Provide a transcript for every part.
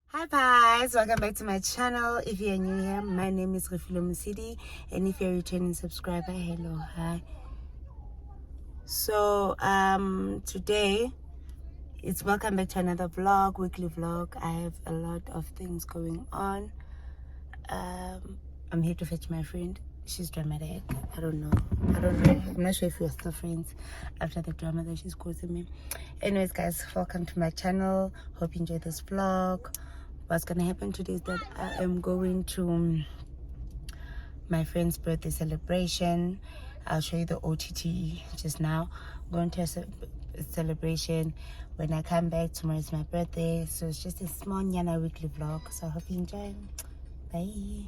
Hi guys, welcome back to my channel. If you're new here, my name is Refiloe Mosili, and if you're a returning subscriber, hello, hi. So today it's welcome back to another vlog, weekly vlog. I have a lot of things going on. I'm here to fetch my friend. She's dramatic. I don't know. I'm not sure if we're still friends after the drama that she's causing me. Anyways guys, welcome to my channel. Hope you enjoy this vlog. What's gonna happen today is that I am going to my friend's birthday celebration. I'll show you the OTT just now. I'm going to a celebration. When I come back, tomorrow is my birthday, so it's just a small Nyana weekly vlog. So I hope you enjoy. Bye.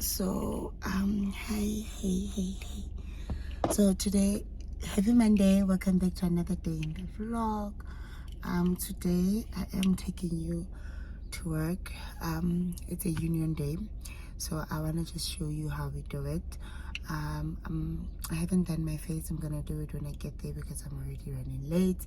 So hey. So today Happy Monday, welcome back to another day in the vlog. Today I am taking you to work. It's a union day, so I want to just show you how we do it. I haven't done my face. I'm gonna do it when I get there because I'm already running late.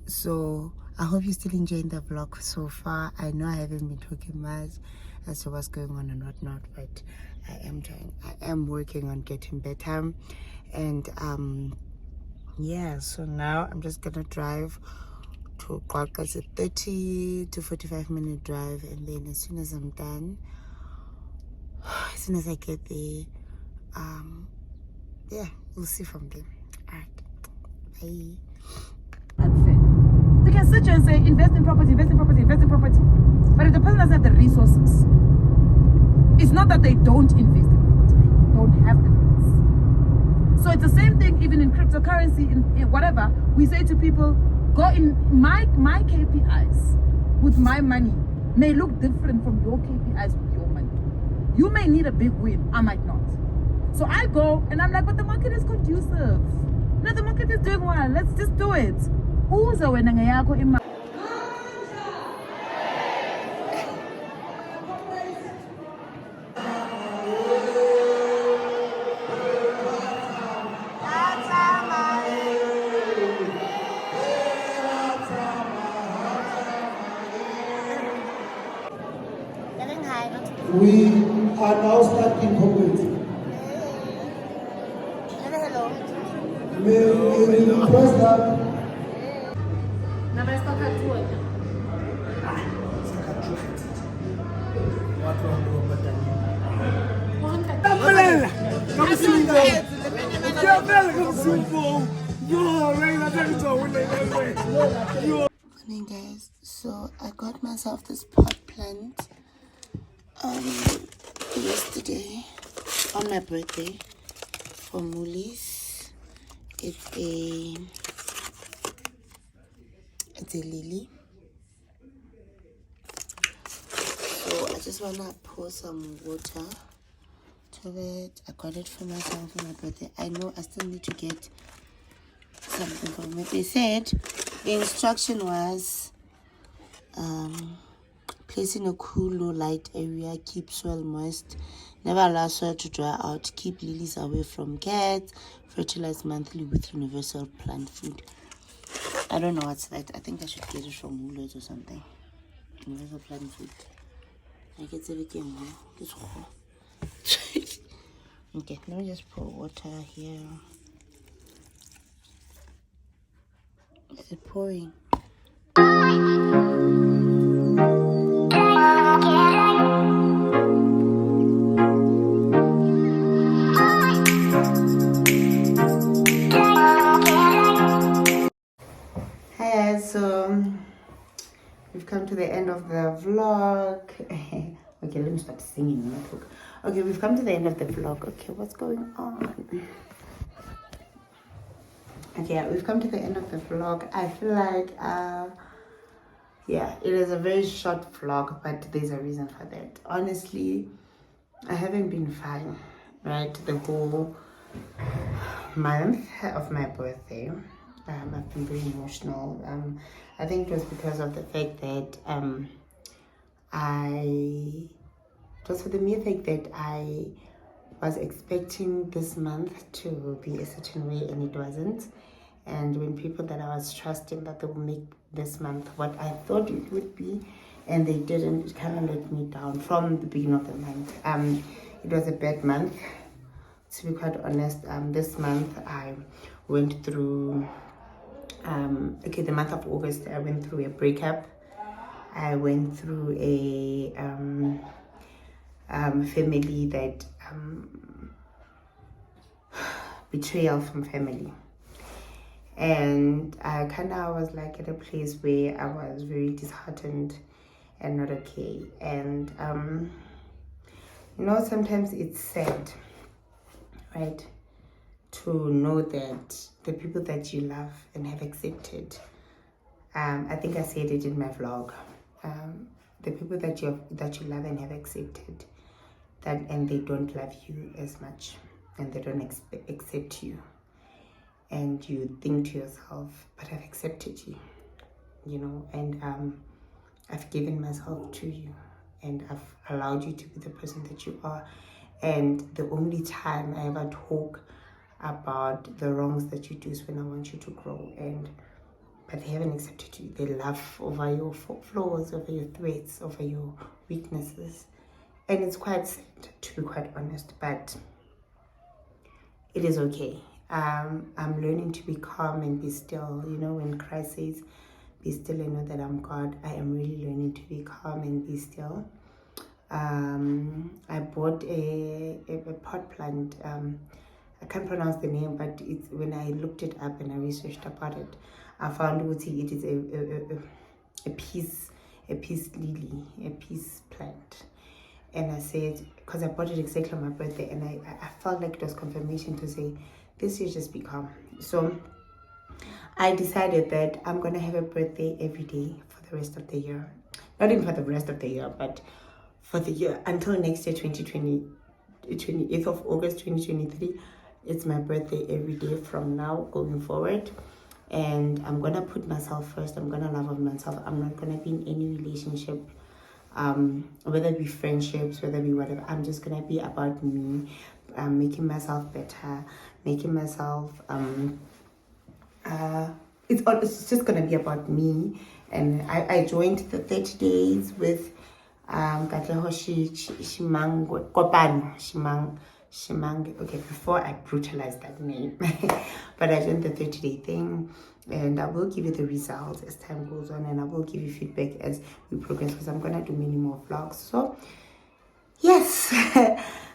So I hope you're still enjoying the vlog so far. I know I haven't been talking much as to what's going on and whatnot, but I am working on getting better. And yeah, so now I'm just gonna drive to Kwaka. It's a 30 to 45 minute drive, and then as soon as I'm done, as soon as I get there, yeah, we'll see from there. All right, bye. Unfair. They can sit here and say invest in property, invest in property, invest in property, but if the person doesn't have the resources, it's not that they don't invest in property, they don't have the means. So it's the same thing even in cryptocurrency, in whatever. We say to people, go in my KPIs with my money may look different from your KPIs with your money. You may need a big win, I might not. So I go and I'm like, but the market is conducive. No, the market is doing well. Let's just do it. Uza wena ngayakho imali. We are now starting corporate. Hello. May we request that Morning guys, so I got myself this pot plant yesterday on my birthday from Woolies. It's a lily. So I just wanna pour some water to it. I got it for myself for my birthday. I know I still need to get something from it. They said the instruction was place in a cool low light area, keep soil moist, never allow soil to dry out, keep lilies away from cats, fertilize monthly with universal plant food. I don't know what's that. I think I should get it from Woolworths or something. Universal plant food. I get everything. Okay, let me just pour water here. Is it pouring? Hi guys, so we've come to the end of the vlog. Okay, let me start singing. Okay, we've come to the end of the vlog. Okay, what's going on? Okay, we've come to the end of the vlog. I feel like yeah, it is a very short vlog, but there's a reason for that. Honestly, I haven't been fine, right, the whole month of my birthday. I've been very emotional. I think it was because of the fact that it was for the mere fact that I was expecting this month to be a certain way and it wasn't. And when people that I was trusting that they will make this month what I thought it would be, and they didn't, it kind of let me down from the beginning of the month. It was a bad month, to be quite honest. This month I went through, the month of August, I went through a breakup. I went through a family that, betrayal from family. And I kind of was like at a place where I was very disheartened and not okay. And sometimes it's sad, right, to know that the people that you love and have accepted, I think I said it in my vlog, the people that you love and have accepted that, and they don't love you as much, and they don't accept you. and you think to yourself, but I've accepted you, you know, and I've given myself to you, and I've allowed you to be the person that you are. And the only time I ever talk about the wrongs that you do is when I want you to grow. But they haven't accepted you. They laugh over your flaws, over your threats, over your weaknesses. And it's quite sad, to be quite honest, but it is okay. I'm learning to be calm and be still. You know, when Christ says, be still and know that I'm God, I am really learning to be calm and be still. I bought a pot plant. I can't pronounce the name, but it's, when I looked it up and I researched about it, I found it is a peace lily, a peace plant. And I said, because I bought it exactly on my birthday, and I felt like it was confirmation to say, this year just be calm. So I decided that I'm going to have a birthday every day for the rest of the year. Not even for the rest of the year, but for the year until next year, 28th of August 2023. It's my birthday every day from now going forward. And I'm going to put myself first. I'm going to love myself. I'm not going to be in any relationship, whether it be friendships, whether it be whatever. I'm just going to be about me, making myself better, making myself... it's just going to be about me. And I joined the 30 days with okay, before I brutalized that name. But I joined the 30-day thing, and I will give you the results as time goes on, and I will give you feedback as we progress, because I'm gonna do many more vlogs. So yes,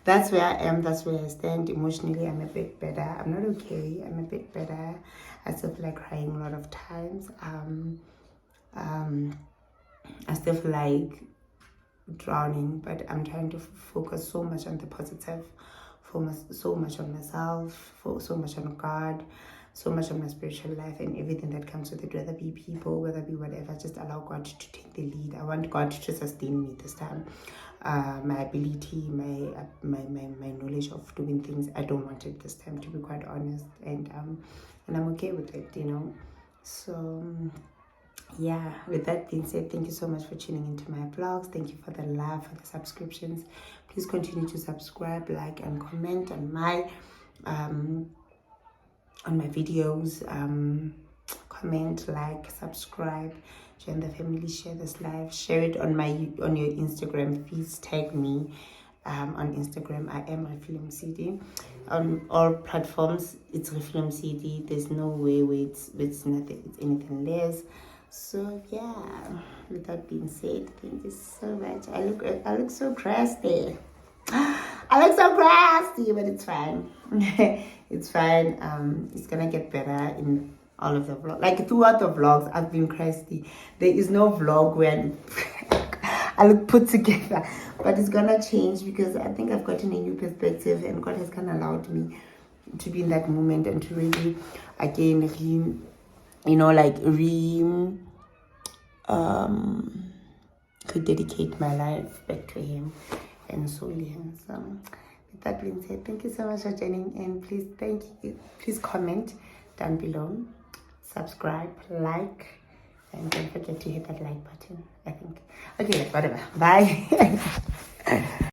that's where I am, that's where I stand. Emotionally, I'm a bit better. I'm not okay, I'm a bit better. I still feel like crying a lot of times. I still feel like drowning, but I'm trying to focus so much on the positive, so much on myself, so much on God, so much on my spiritual life and everything that comes with it, whether it be people, whether it be whatever. Just allow God to take the lead. I want God to sustain me this time. My ability, my knowledge of doing things, I don't want it this time, to be quite honest, and I'm okay with it, you know. So yeah, with that being said, thank you so much for tuning into my vlogs. Thank you for the love, for the subscriptions. Please continue to subscribe, like, and comment on my videos. Comment, like, subscribe, join the family, share this live, share it on your Instagram feeds, tag me on Instagram. I am Refiloe Mosili. On all platforms, it's Refiloe Mosili. There's no way where it's nothing, it's anything less. So yeah, with that being said, thank you so much. I look so crusty. I look so crusty, but it's fine. It's fine. It's gonna get better in all of the vlogs. Like throughout the vlogs, I've been crusty. There is no vlog where I look put together, but it's gonna change, because I think I've gotten a new perspective, and God has kind of allowed me to be in that moment and to really, again, to dedicate my life back to Him and solely Him. So with that being said, thank you so much for joining in. Please comment down below, subscribe, like, and don't forget to hit that like button, I think. Okay, whatever. Bye.